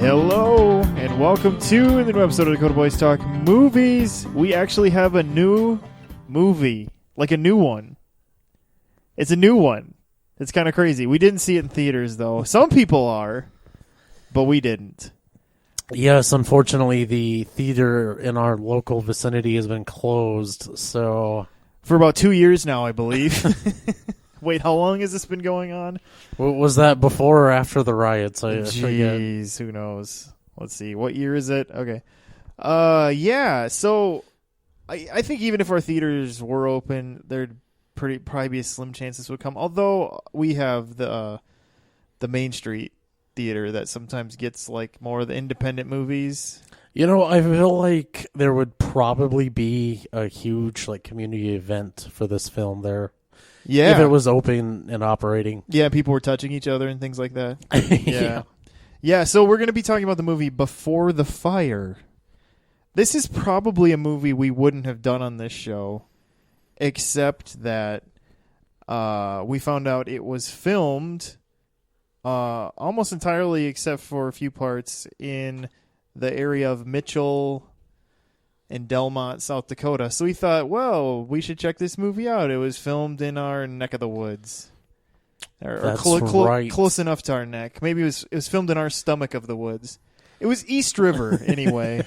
Hello, and welcome to the new episode of Dakota Boys Talk Movies. We actually have a new movie, like a new one. It's a new one. It's kind of crazy. We didn't see it in theaters, though. Some people are, but we didn't. Yes, unfortunately, the theater in our local vicinity has been closed, so... For about 2 years now, I believe. Wait, how long has this been going on? Was that before or after the riots? I forget. Jeez, who knows? Let's see. What year is it? Okay. Yeah, so I think even if our theaters were open, there'd probably be a slim chance this would come. Although we have the Main Street theater that sometimes gets like more of the independent movies. You know, I feel like there would probably be a huge like community event for this film there. Yeah. If it was open and operating. Yeah, people were touching each other and things like that. Yeah. Yeah, so we're going to be talking about the movie Before the Fire. This is probably a movie we wouldn't have done on this show, except that we found out it was filmed almost entirely, except for a few parts, in the area of Mitchell and Delmont, South Dakota. So we thought, well, we should check this movie out. It was filmed in our neck of the woods. That's Or right. close enough to our neck. Maybe it was filmed in our stomach of the woods. It was East River, anyway.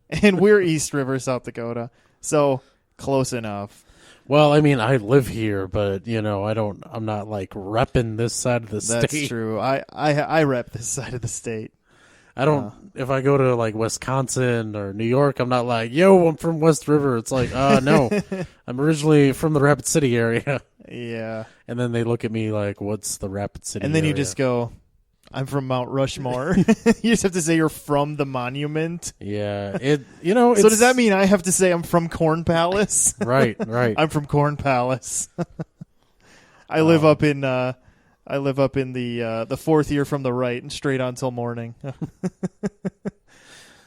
And we're East River, South Dakota. So, close enough. Well, I mean, I live here, but, you know, I'm not, like, repping this side of the state. That's true. I rep this side of the state. I don't, if I go to, like, Wisconsin or New York, I'm not like, yo, I'm from West River. It's like, no, I'm originally from the Rapid City area. Yeah. And then they look at me like, what's the Rapid City area? And then you just go, I'm from Mount Rushmore. You just have to say you're from the monument. Yeah. So So does that mean I have to say I'm from Corn Palace? Right. I'm from Corn Palace. I live up in the fourth year from the right and straight on till morning.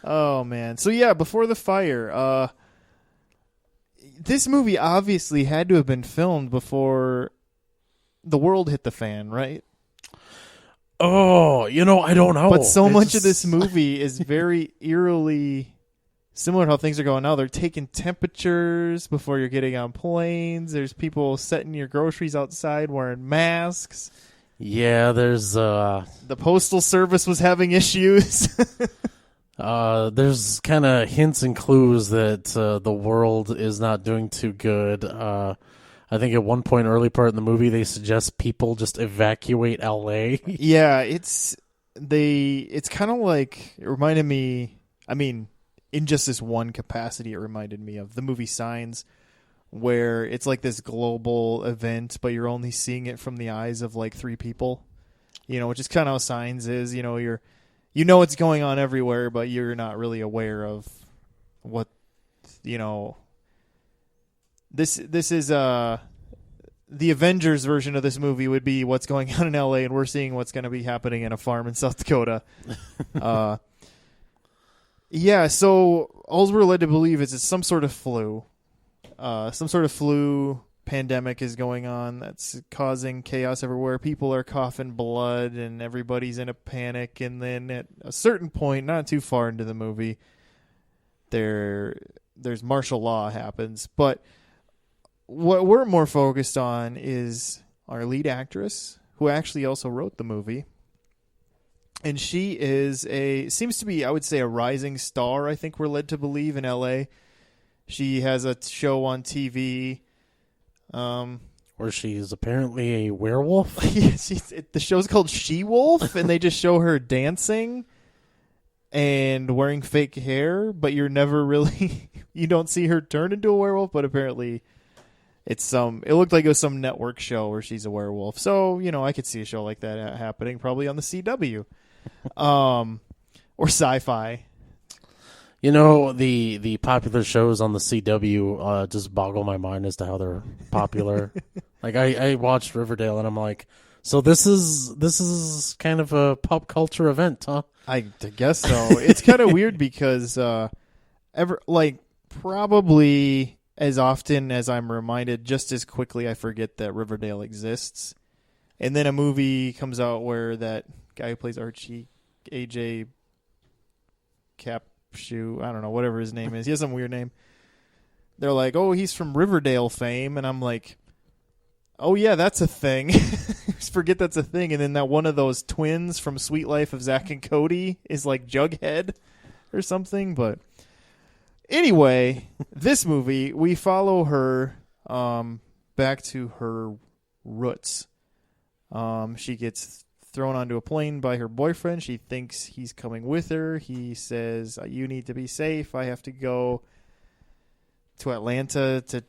Oh man. So yeah, Before the Fire. This movie obviously had to have been filmed before the world hit the fan, right? Oh, I don't know. But much of this movie is very eerily similar to how things are going now. They're taking temperatures before you're getting on planes. There's people setting your groceries outside wearing masks. Yeah, there's The Postal Service was having issues. there's kind of hints and clues that the world is not doing too good. I think at one point, early part in the movie, they suggest people just evacuate L.A. Yeah, it's kind of like, it reminded me, I mean, in just this one capacity, it reminded me of the movie Signs, where it's like this global event, but you're only seeing it from the eyes of like three people, which is kind of how Signs is. It's going on everywhere, but you're not really aware of what, This is the Avengers version of this movie would be what's going on in LA, and we're seeing what's going to be happening in a farm in South Dakota. Yeah, so all we're led to believe is it's some sort of flu. Some sort of flu pandemic is going on that's causing chaos everywhere. People are coughing blood, and everybody's in a panic. And then at a certain point, not too far into the movie, there's martial law happens, but what we're more focused on is our lead actress, who actually also wrote the movie. And she seems to be, I would say, a rising star, I think we're led to believe, in L.A. She has a show on TV. Where she's apparently a werewolf? Yeah, the show's called She-Wolf, and they just show her dancing and wearing fake hair, but you're never really... you don't see her turn into a werewolf, but apparently... it looked like it was some network show where she's a werewolf. So, I could see a show like that happening probably on the CW. Or Sci-Fi. The popular shows on the CW just boggle my mind as to how they're popular. Like I watched Riverdale and I'm like, so this is kind of a pop culture event, huh? I guess so. It's kind of weird because probably as often as I'm reminded, just as quickly I forget that Riverdale exists. And then a movie comes out where that guy who plays Archie, AJ Capshaw. I don't know, whatever his name is. He has some weird name. They're like, oh, he's from Riverdale fame. And I'm like, oh, yeah, that's a thing. Forget that's a thing. And then that one of those twins from Sweet Life of Zack and Cody is like Jughead or something. But anyway, this movie, we follow her back to her roots. She gets thrown onto a plane by her boyfriend. She thinks he's coming with her. He says, you need to be safe. I have to go to Atlanta to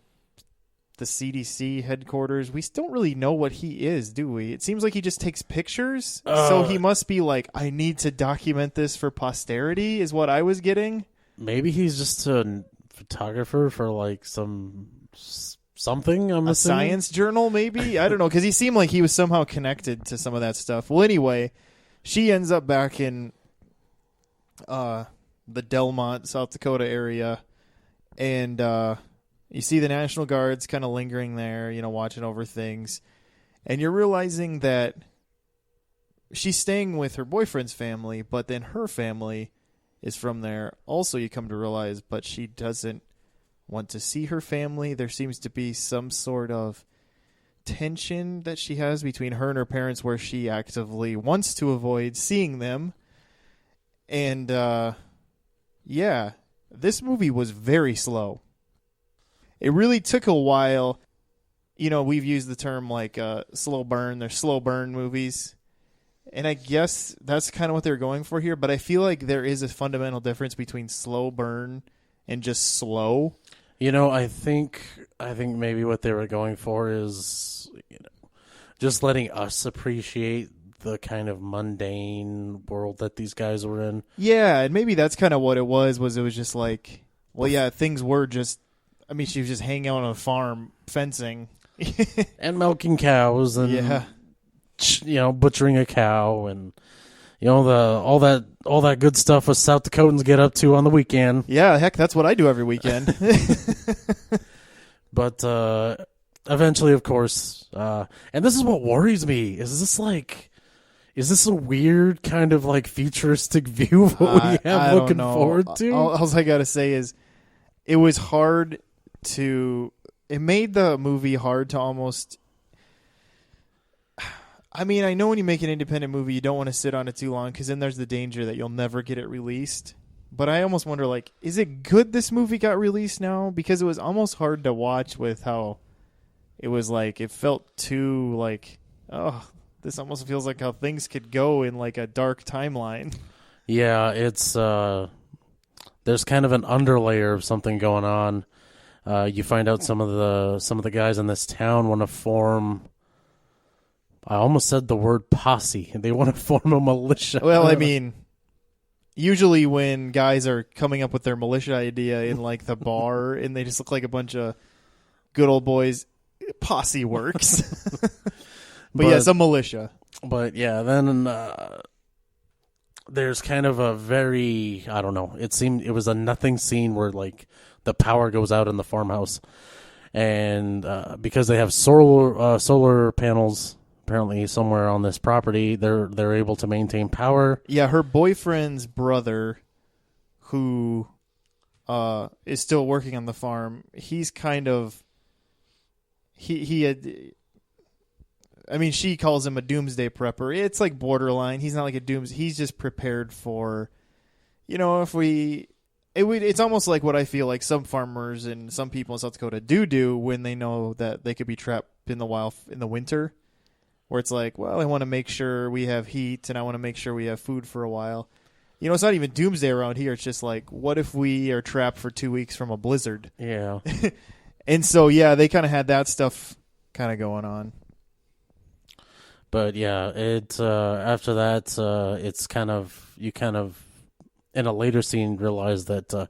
the CDC headquarters. We don't really know what he is, do we? It seems like he just takes pictures. So he must be like, I need to document this for posterity, is what I was getting. Maybe he's just a photographer for like something. I'm a assuming. Science journal, maybe? I don't know, because he seemed like he was somehow connected to some of that stuff. Well, anyway, she ends up back in the Delmont, South Dakota area, and you see the National Guards kind of lingering there, watching over things. And you're realizing that she's staying with her boyfriend's family, but then her family is from there. Also, you come to realize, but she doesn't want to see her family. There seems to be some sort of tension that she has between her and her parents where she actively wants to avoid seeing them. And, yeah, this movie was very slow. It really took a while. We've used the term like slow burn. They're slow burn movies. And I guess that's kind of what they're going for here. But I feel like there is a fundamental difference between slow burn and just slow. I think maybe what they were going for is, just letting us appreciate the kind of mundane world that these guys were in. Yeah, and maybe that's kind of what it was it was just like, well, yeah, things were just, she was just hanging out on a farm, fencing. And milking cows and, butchering a cow and, all that good stuff us South Dakotans get up to on the weekend. Yeah, heck, that's what I do every weekend. But eventually, of course, and this is what worries me, is this a weird kind of like futuristic view of what we have looking forward to? All I gotta say is it was hard it made the movie hard to almost, I know when you make an independent movie, you don't want to sit on it too long because then there's the danger that you'll never get it released. But I almost wonder, like, is it good this movie got released now? Because it was almost hard to watch with how it was like, it felt too like, oh, this almost feels like how things could go in like a dark timeline. Yeah, it's there's kind of an underlayer of something going on. You find out some of the guys in this town want to form. I almost said the word posse. They want to form a militia. Well, usually when guys are coming up with their militia idea in like the bar and they just look like a bunch of good old boys, posse works. but yes, a militia. But yeah, then there's kind of a very, I don't know, it was a nothing scene where like the power goes out in the farmhouse. And because they have solar panels apparently somewhere on this property, they're able to maintain power. Yeah, her boyfriend's brother, who is still working on the farm, he's kind of he had. She calls him a doomsday prepper. It's like borderline. He's not like a he's just prepared for, it's almost like what I feel like some farmers and some people in South Dakota do when they know that they could be trapped in the wild in the winter, where it's like, well, I want to make sure we have heat and I want to make sure we have food for a while. It's not even doomsday around here. It's just like, what if we are trapped for 2 weeks from a blizzard? Yeah. And so, yeah, they kind of had that stuff kind of going on. But yeah, after that, it's you in a later scene realize that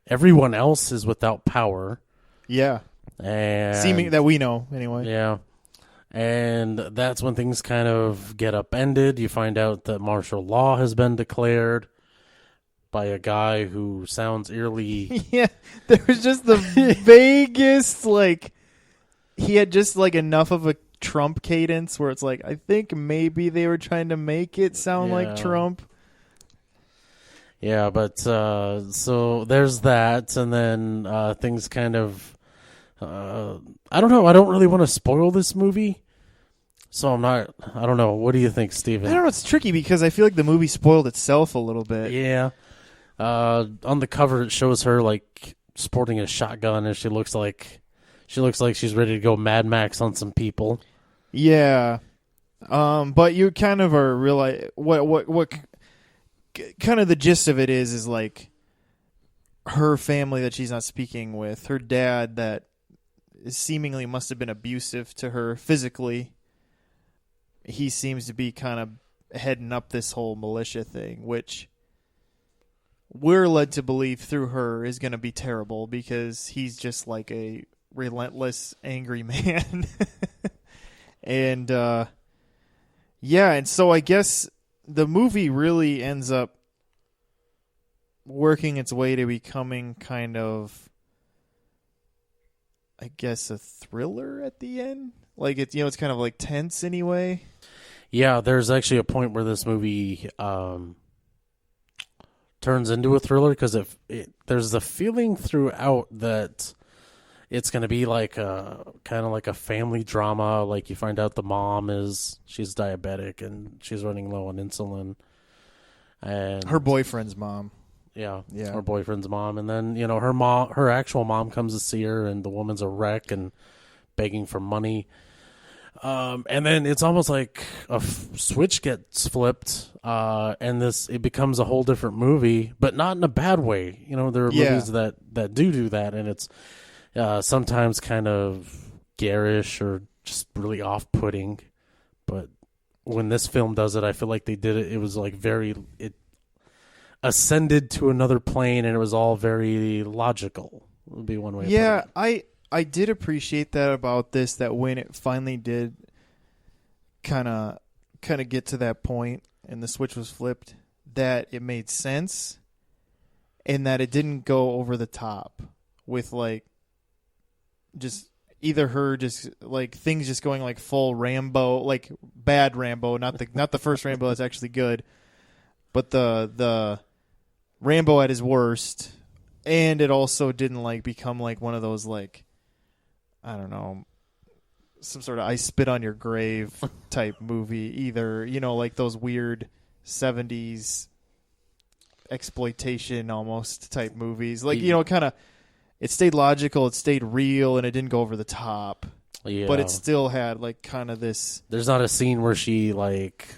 everyone else is without power. Yeah. And seeming that we know anyway. Yeah. And that's when things kind of get upended. You find out that martial law has been declared by a guy who sounds eerily. Yeah. There was just the vaguest, like, he had just like enough of a Trump cadence where it's like, I think maybe they were trying to make it sound like Trump. Yeah, but so there's that, and then things kind of I don't know. I don't really want to spoil this movie, so I'm not. I don't know. What do you think, I Steven? don't know. It's tricky because I feel like the movie spoiled itself a little bit. Yeah. On the cover, it shows her like sporting a shotgun, and she looks like she's ready to go Mad Max on some people. Yeah. But you kind of are realize what kind of the gist of it is like her family that she's not speaking with, her dad that seemingly must have been abusive to her physically. He seems to be kind of heading up this whole militia thing, which we're led to believe through her is going to be terrible because he's just like a relentless, angry man. And yeah, and so I guess the movie really ends up working its way to becoming kind of, I guess, a thriller at the end. Like it's kind of like tense anyway. Yeah, there's actually a point where this movie turns into a thriller because there's the feeling throughout that it's going to be like a kind of like a family drama. Like you find out the mom she's diabetic and she's running low on insulin, and Her boyfriend's mom. yeah, Yeah. her boyfriend's mom, and then her actual mom comes to see her, and the woman's a wreck and begging for money. And then it's almost like a switch gets flipped, and it becomes a whole different movie, but not in a bad way. There are movies that do that, and it's sometimes kind of garish or just really off-putting. But when this film does it, I feel like they did it. It was like it ascended to another plane, and it was all very logical. Would be one way. Yeah, I did appreciate that about this. That when it finally did kind of get to that point, and the switch was flipped, that it made sense, and that it didn't go over the top with like just either her just like things just going like full Rambo, like bad Rambo, not the first Rambo that's actually good, but the Rambo at his worst, and it also didn't like become like one of those like, I don't know, some sort of I spit on your grave type movie either, like those weird 70s exploitation almost type movies. Like, kind of it stayed logical, it stayed real, and it didn't go over the top. Yeah. But it still had like kind of this. There's not a scene where she like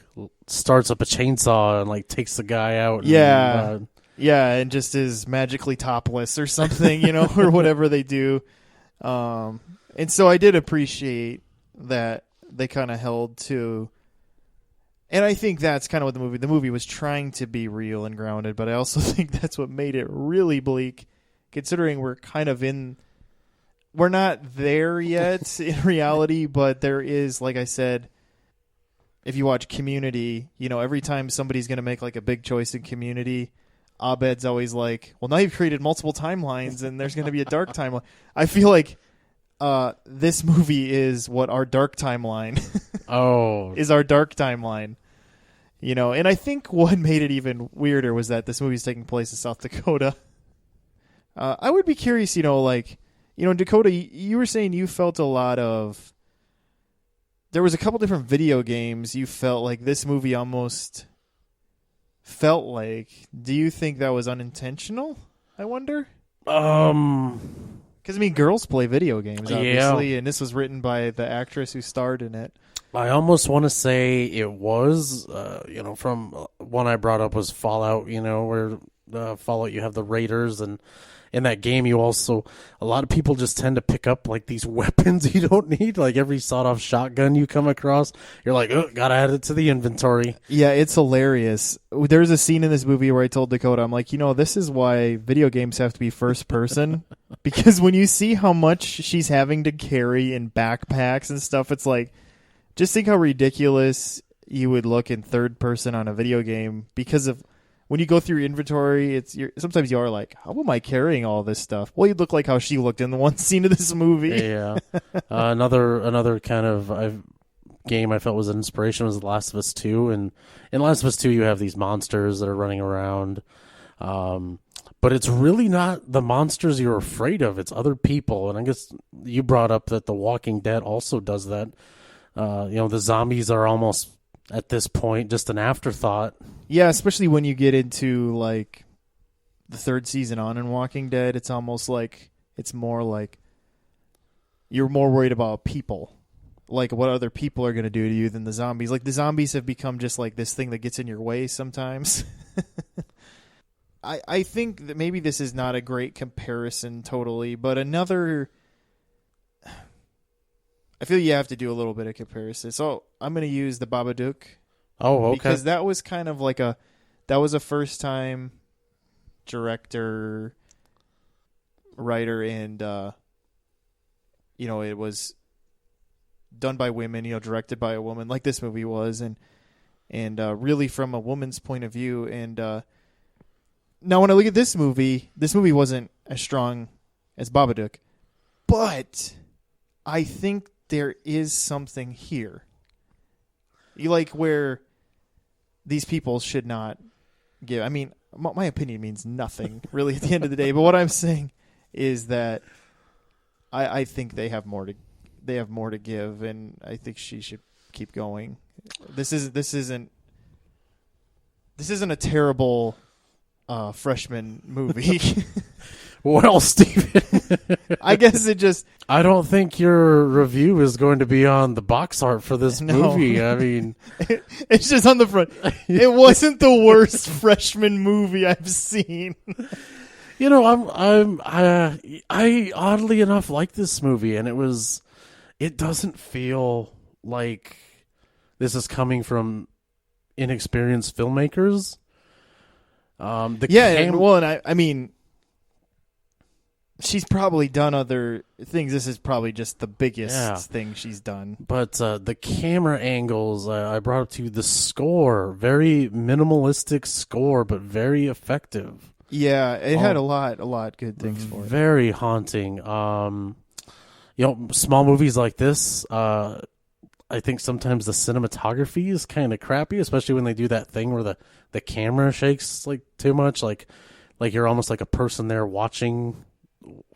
starts up a chainsaw and like takes the guy out. Yeah. Yeah, and just is magically topless or something, or whatever they do. And so I did appreciate that they kind of held to, and I think that's kind of what the movie was trying to be real and grounded, but I also think that's what made it really bleak, considering we're not there yet in reality, but there is, like I said, if you watch Community, every time somebody's going to make like a big choice in Community, Abed's always like, well, now you've created multiple timelines and there's going to be a dark timeline. I feel like this movie is what our dark timeline is our dark timeline. And I think what made it even weirder was that this movie is taking place in South Dakota. I would be curious, in Dakota, you were saying you felt a lot of, there was a couple different video games you felt like this movie almost felt like. Do you think that was unintentional? I wonder. Because girls play video games, obviously, and this was written by the actress who starred in it. I almost want to say it was, from one I brought up was Fallout. Where Fallout you have the Raiders, and in that game you also, a lot of people just tend to pick up like these weapons you don't need. Like every sawed-off shotgun you come across, you're like, oh, gotta add it to the inventory. Yeah, it's hilarious. There's a scene in this movie where I told Dakota, I'm like, this is why video games have to be first person. Because when you see how much she's having to carry in backpacks and stuff, it's like, just think how ridiculous you would look in third person on a video game because of when you go through your inventory. Sometimes you are like, how am I carrying all this stuff? Well, you'd look like how she looked in the one scene of this movie. Yeah. Another kind of game I felt was an inspiration was The Last of Us 2. And in Last of Us 2, you have these monsters that are running around. But it's really not the monsters you're afraid of. It's other people. And I guess you brought up that The Walking Dead also does that. The zombies are almost, at this point, just an afterthought. Yeah, especially when you get into like the third season on in Walking Dead, it's almost like it's more like you're more worried about people, like what other people are going to do to you than the zombies. Like the zombies have become just like this thing that gets in your way sometimes. I think that maybe this is not a great comparison totally, but another... I feel you have to do a little bit of comparison. So I'm going to use The Babadook. Oh, okay. Because that was kind of like that was a first time director, writer, and, it was done by women, directed by a woman like this movie was. And really from a woman's point of view. And, now when I look at this movie wasn't as strong as Babadook, but I think there is something here. You like where these people should not give. I mean, my opinion means nothing really at the end of the day. But what I'm saying is that I think they have more to give, and I think she should keep going. This isn't a terrible freshman movie. Well, Steven, I guess it just... I don't think your review is going to be on the box art for this movie. I mean... It's just on the front. It wasn't the worst freshman movie I've seen. I oddly enough like this movie, and it doesn't feel like this is coming from inexperienced filmmakers. I mean, she's probably done other things. This is probably just the biggest thing she's done. But the camera angles, I brought up to you, the score, very minimalistic score, but very effective. Yeah, it had a lot good things for it. Very haunting. Small movies like this, I think sometimes the cinematography is kind of crappy, especially when they do that thing where the camera shakes like too much, like you're almost like a person there watching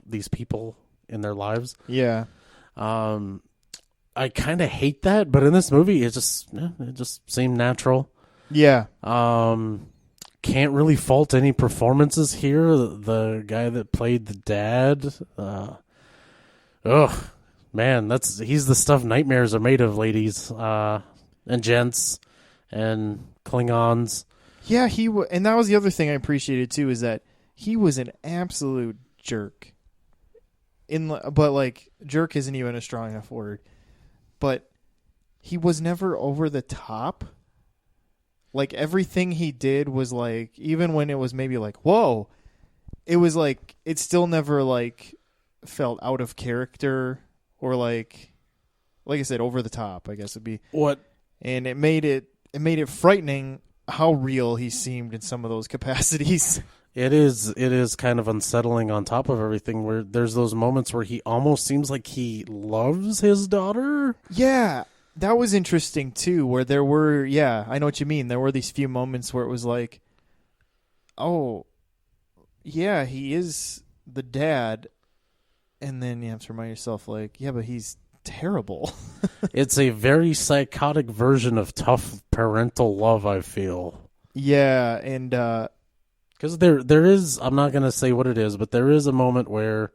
these people in their lives. Yeah. I kind of hate that, but in this movie, it just seemed natural. Yeah. Can't really fault any performances here. The guy that played the dad, man, he's the stuff nightmares are made of, ladies, and gents, and Klingons. Yeah, and that was the other thing I appreciated too, is that he was an absolute jerk. But like, jerk isn't even a strong enough word. But he was never over the top. Like, everything he did was like, even when it was maybe like, whoa, it was like, it still never like felt out of character. Or like I said, over the top, I guess would be. What? And it made it frightening how real he seemed in some of those capacities. It is kind of unsettling on top of everything, where there's those moments where he almost seems like he loves his daughter. Yeah, that was interesting too, where there were, I know what you mean. There were these few moments where it was like, oh, yeah, he is the dad. And then you have to remind yourself, like, yeah, but he's terrible. It's a very psychotic version of tough parental love, I feel. Yeah, and because there is, I'm not going to say what it is, but there is a moment where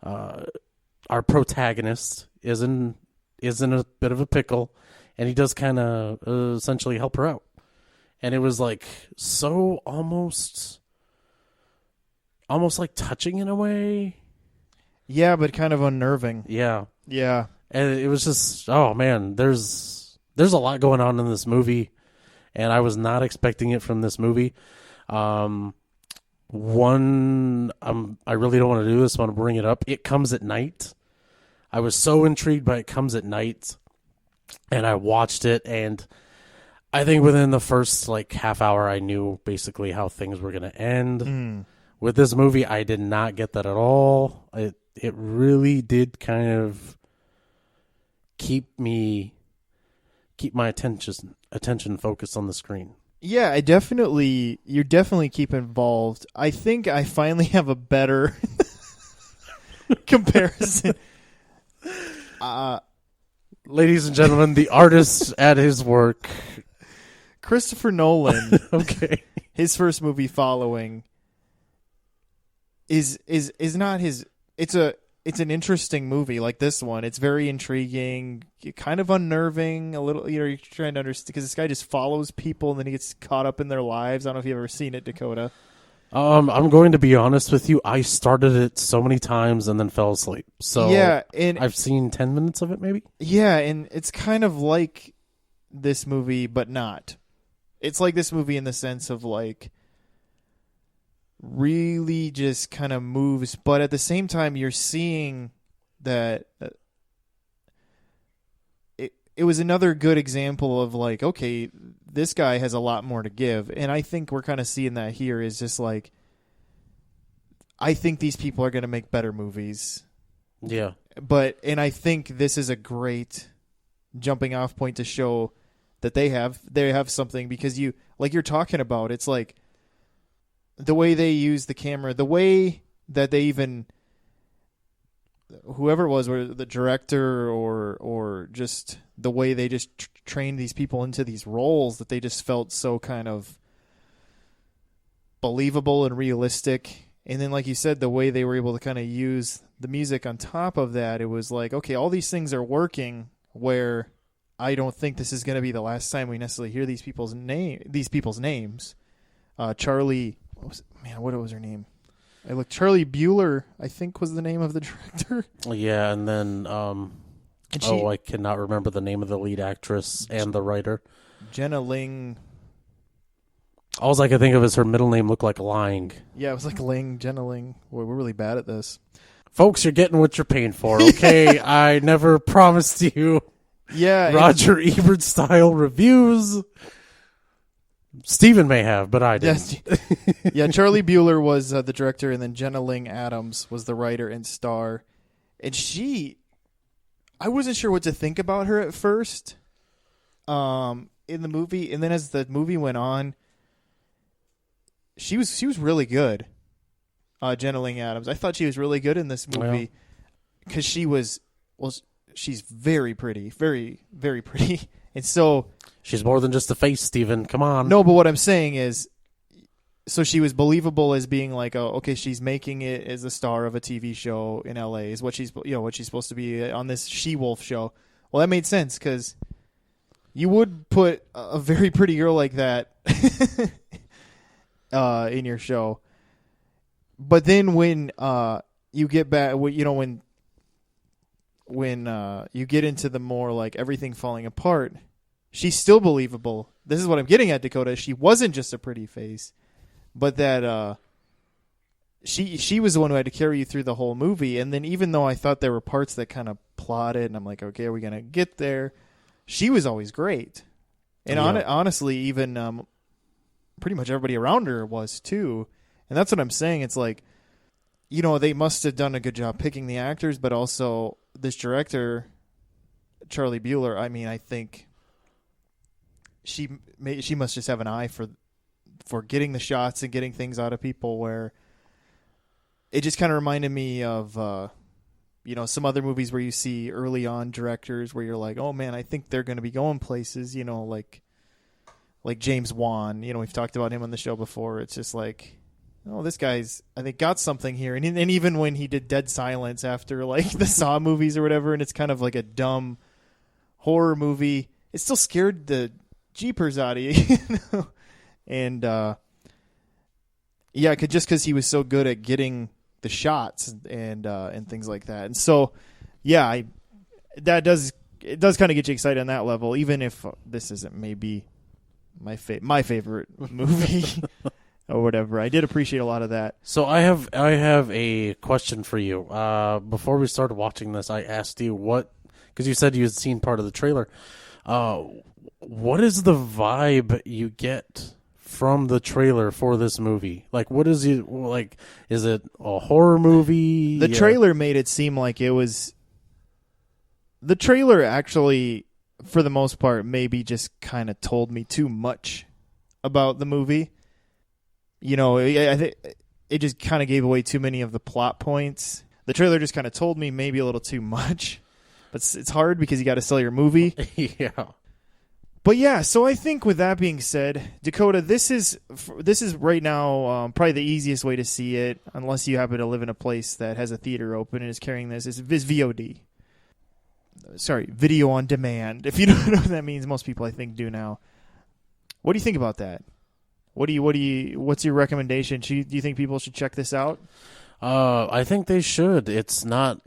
our protagonist is in a bit of a pickle, and he does kind of essentially help her out. And it was like so almost like touching in a way. Yeah, but kind of unnerving. Yeah. Yeah. And it was just, oh man, there's a lot going on in this movie, and I was not expecting it from this movie. I really don't want to do this, I want to bring it up. It Comes at Night. I was so intrigued by It Comes at Night, and I watched it, and I think within the first like half hour, I knew basically how things were going to end. With this movie, I did not get that at all. It really did kind of keep my attention focused on the screen. Yeah, you're definitely keep involved. I think I finally have a better comparison. Ladies and gentlemen, the artist at his work. Christopher Nolan, Okay. his first movie following is not his. It's an interesting movie like this one. It's very intriguing, kind of unnerving. A little, you're trying to understand because this guy just follows people and then he gets caught up in their lives. I don't know if you've ever seen it, Dakota. I'm going to be honest with you. I started it so many times and then fell asleep. So yeah, and I've seen 10 minutes of it, maybe. yeah, and it's kind of like this movie, but not. It's like this movie in the sense of like really just kind of moves, but at the same time you're seeing that it was another good example of like, okay, this guy has a lot more to give, and I think we're kind of seeing that here is just like I think these people are going to make better movies. Yeah. And I think this is a great jumping off point to show that they have something, because you're talking about, it's like the way they use the camera, the way that they even, whoever it was, or the director or just the way they just trained these people into these roles, that they just felt so kind of believable and realistic. And then, like you said, the way they were able to kind of use the music on top of that, it was like, okay, all these things are working, where I don't think this is going to be the last time we necessarily hear these people's names. Charlie, what was her name? Charlie Bueller, I think, was the name of the director. Yeah, and then I cannot remember the name of the lead actress and the writer. Jenna Ling. All I could think of is her middle name looked like Lang. Yeah, it was like Jenna Ling. Boy, we're really bad at this. Folks, you're getting what you're paying for, okay? I never promised you Roger Ebert style reviews. Steven may have, but I didn't. Yeah, Charlie Bueller was the director, and then Jenna Ling Adams was the writer and star. And I wasn't sure what to think about her at first in the movie. And then as the movie went on, she was really good. Jenna Ling Adams. I thought she was really good in this movie because she's very pretty, very, very pretty. And so she's more than just a face, Steven. Come on. No, but what I'm saying is, so she was believable as being like, okay, she's making it as a star of a TV show in LA, is what she's supposed to be on this She-Wolf show. Well, that made sense, because you would put a very pretty girl like that in your show. But then when you get back, when you get into the more like everything falling apart, she's still believable. This is what I'm getting at, Dakota. She wasn't just a pretty face, but that she was the one who had to carry you through the whole movie. And then even though I thought there were parts that kind of plotted, and I'm like, okay, are we going to get there? She was always great. And honestly, even pretty much everybody around her was too. And that's what I'm saying. It's like, they must have done a good job picking the actors, but also this director, Charlie Bueller, I mean, I think she must just have an eye for getting the shots and getting things out of people, where it just kind of reminded me of some other movies where you see early on directors where you're like, oh man, I think they're going to be going places, like James Wan. We've talked about him on the show before. It's just like, oh, this guy's, I think, got something here. And even when he did Dead Silence after like the Saw movies or whatever, and it's kind of like a dumb horror movie, it still scared the jeepers out of you, And just because he was so good at getting the shots and things like that. And so, it does kind of get you excited on that level, even if this isn't maybe my favorite movie. Or whatever. I did appreciate a lot of that. So I have a question for you. Before we started watching this, I asked you because you said you had seen part of the trailer. What is the vibe you get from the trailer for this movie? Like, what is it like? Is it a horror movie? The trailer made it seem like it was. The trailer actually, for the most part, maybe just kind of told me too much about the movie. You know, I think it just kind of gave away too many of the plot points. The trailer just kind of told me maybe a little too much, but it's hard because you got to sell your movie. Yeah. But yeah, so I think with that being said, Dakota, this is right now probably the easiest way to see it, unless you happen to live in a place that has a theater open and is carrying this, is VOD. Sorry, video on demand. If you don't know what that means, most people I think do now. What do you think about that? What's your recommendation? Do you think people should check this out? I think they should. It's not.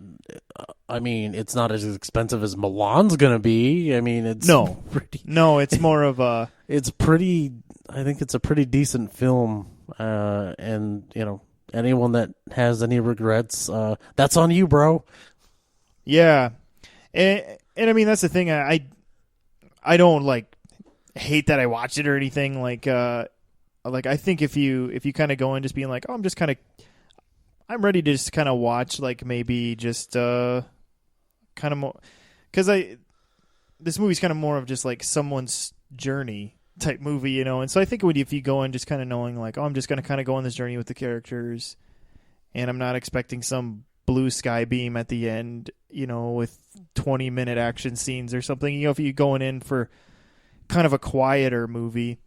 I mean, it's not as expensive as Milan's gonna be. I mean, it's it's more of a. It's pretty. I think it's a pretty decent film. And you know, anyone that has any regrets, that's on you, bro. Yeah, and I mean that's the thing. I don't like hate that I watched it or anything. Like I think if you kind of go in just being like, oh, I'm ready to just kind of watch, like maybe just kind of more, because this movie's kind of more of just like someone's journey type movie, you know. And so I think if you go in just kind of knowing like, oh, I'm just going to kind of go on this journey with the characters, and I'm not expecting some blue sky beam at the end, you know, with 20-minute action scenes or something. You know, if you're going in for kind of a quieter movie,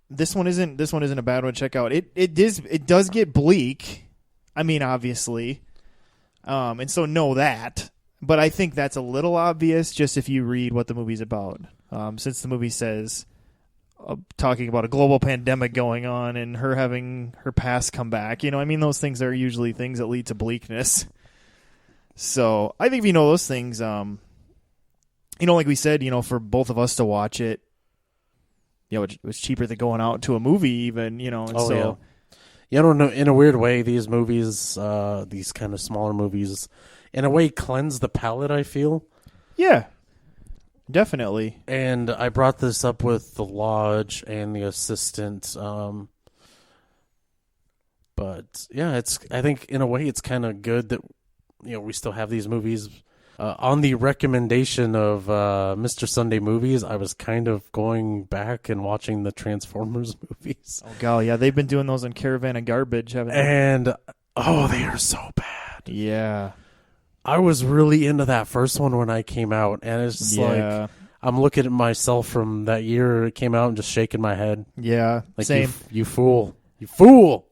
this one isn't a bad one to check out. It does get bleak. I mean, obviously, and so know that. But I think that's a little obvious just if you read what the movie's about. Since the movie says, talking about a global pandemic going on and her having her past come back. You know, I mean, those things are usually things that lead to bleakness. So I think if you know those things, you know, like we said, you know, for both of us to watch it, you know, it was cheaper than going out to a movie even, you know. And so. Yeah. You don't know, in a weird way, these movies, these kind of smaller movies, in a way, cleanse the palate, I feel. Yeah, definitely. And I brought this up with The Lodge and The Assistant. But, yeah, I think, in a way, it's kind of good that, you know, we still have these movies. On the recommendation of Mr. Sunday Movies, I was kind of going back and watching the Transformers movies. Oh, God, yeah. They've been doing those in Caravan of Garbage, haven't they? And, they are so bad. Yeah. I was really into that first one when I came out, and it's just like, I'm looking at myself from that year it came out and just shaking my head. Yeah, like, same. You fool. You fool!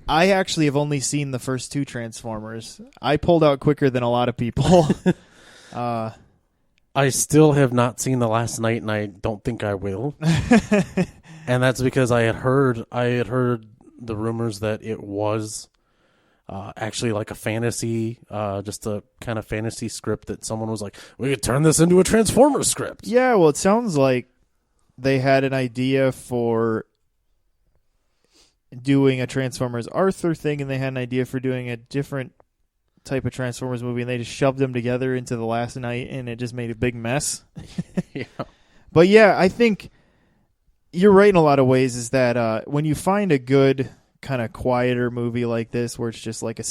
I actually have only seen the first two Transformers. I pulled out quicker than a lot of people. I still have not seen The Last Night, and I don't think I will. And that's because I had heard the rumors that it was actually like a fantasy, just a kind of fantasy script that someone was like, we could turn this into a Transformers script. Yeah, well, it sounds like they had an idea for doing a Transformers Arthur thing, and they had an idea for doing a different type of Transformers movie, and they just shoved them together into The Last Night, and it just made a big mess. Yeah. But yeah, I think you're right in a lot of ways, is that when you find a good kind of quieter movie like this, where it's just like I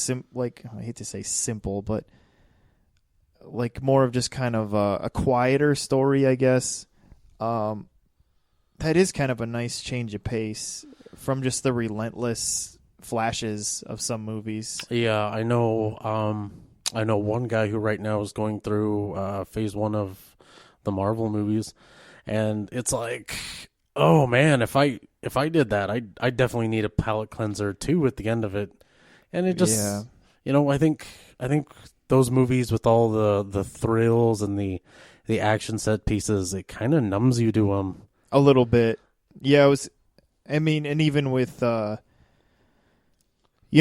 hate to say simple, but like more of just kind of a quieter story, I guess, that is kind of a nice change of pace from just the relentless flashes of some movies. Yeah, I know one guy who right now is going through phase 1 of the Marvel movies, and it's like, oh man, if I did that, I definitely need a palate cleanser too at the end of it. And it just, you know, I think those movies with all the thrills and the action set pieces, it kind of numbs you to them a little bit. Yeah, it was. I mean, and even with, you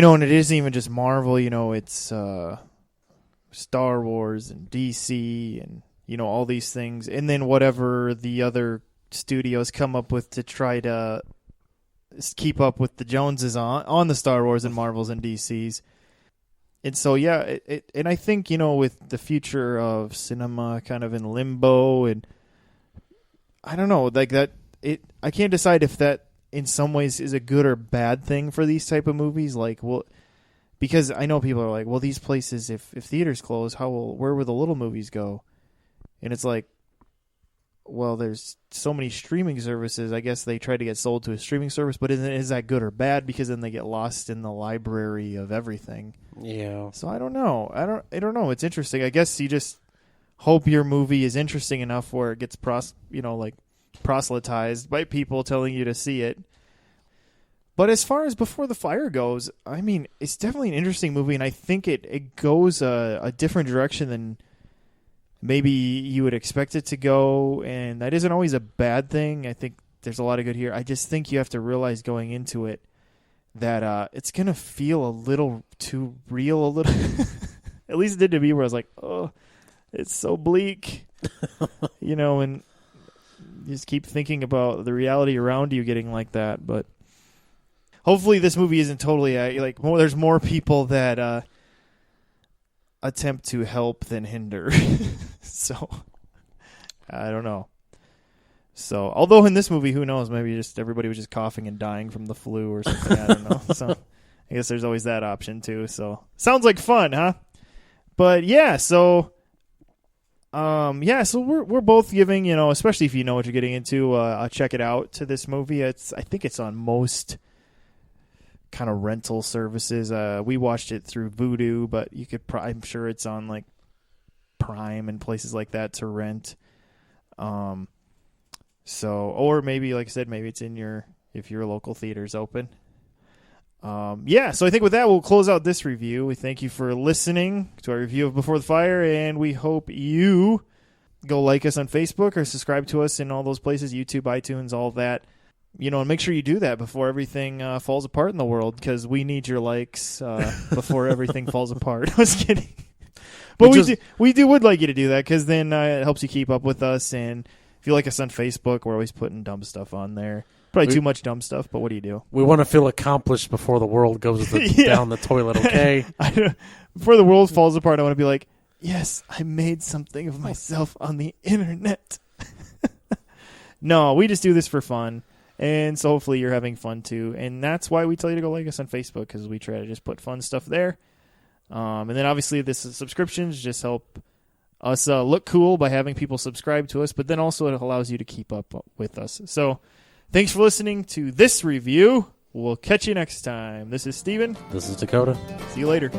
know, and it isn't even just Marvel, you know, it's Star Wars and DC and, you know, all these things. And then whatever the other studios come up with to try to keep up with the Joneses on the Star Wars and Marvels and DCs. And so, yeah, and I think, you know, with the future of cinema kind of in limbo, and I don't know, like that, I can't decide if that, in some ways, is a good or bad thing for these type of movies. Like, well, because I know people are like, well, these places, if theaters close, where will the little movies go? And it's like, well, there's so many streaming services. I guess they try to get sold to a streaming service, but is that good or bad? Because then they get lost in the library of everything. Yeah. So I don't know. I don't know. It's interesting. I guess you just hope your movie is interesting enough where it gets proselytized by people telling you to see it. But as far as Before the Fire goes, I mean, it's definitely an interesting movie, and I think it goes a different direction than maybe you would expect it to go, and that isn't always a bad thing. I think there's a lot of good here. I just think you have to realize going into it that it's going to feel a little too real, a little. At least it did to me, where I was like, oh, it's so bleak. And you just keep thinking about the reality around you getting like that. But hopefully this movie isn't totally there's more people that attempt to help than hinder. So I don't know. So although in this movie, who knows, maybe just everybody was just coughing and dying from the flu or something. I don't know. So I guess there's always that option too. So sounds like fun, huh? But yeah, so so we're both giving, especially if you know what you're getting into, check it out to this movie. I think it's on most kind of rental services. We watched it through Vudu, but you could I'm sure it's on like Prime and places like that to rent. Or maybe, like I said, maybe it's if your local theater's open. So I think with that, we'll close out this review. We thank you for listening to our review of Before the Fire, and we hope you go like us on Facebook or subscribe to us in all those places, YouTube, iTunes, all that. And make sure you do that before everything falls apart in the world, because we need your likes before everything falls apart. I was kidding. But we would like you to do that, because then it helps you keep up with us. And if you like us on Facebook, we're always putting dumb stuff on there. Probably too much dumb stuff, but what do you do? We want to feel accomplished before the world goes down the toilet, okay? Before the world falls apart, I want to be like, yes, I made something of myself on the internet. No, we just do this for fun. And so hopefully you're having fun too. And that's why we tell you to go like us on Facebook, because we try to just put fun stuff there. And then obviously this subscriptions just help us look cool by having people subscribe to us. But then also it allows you to keep up with us. So thanks for listening to this review. We'll catch you next time. This is Steven. This is Dakota. See you later.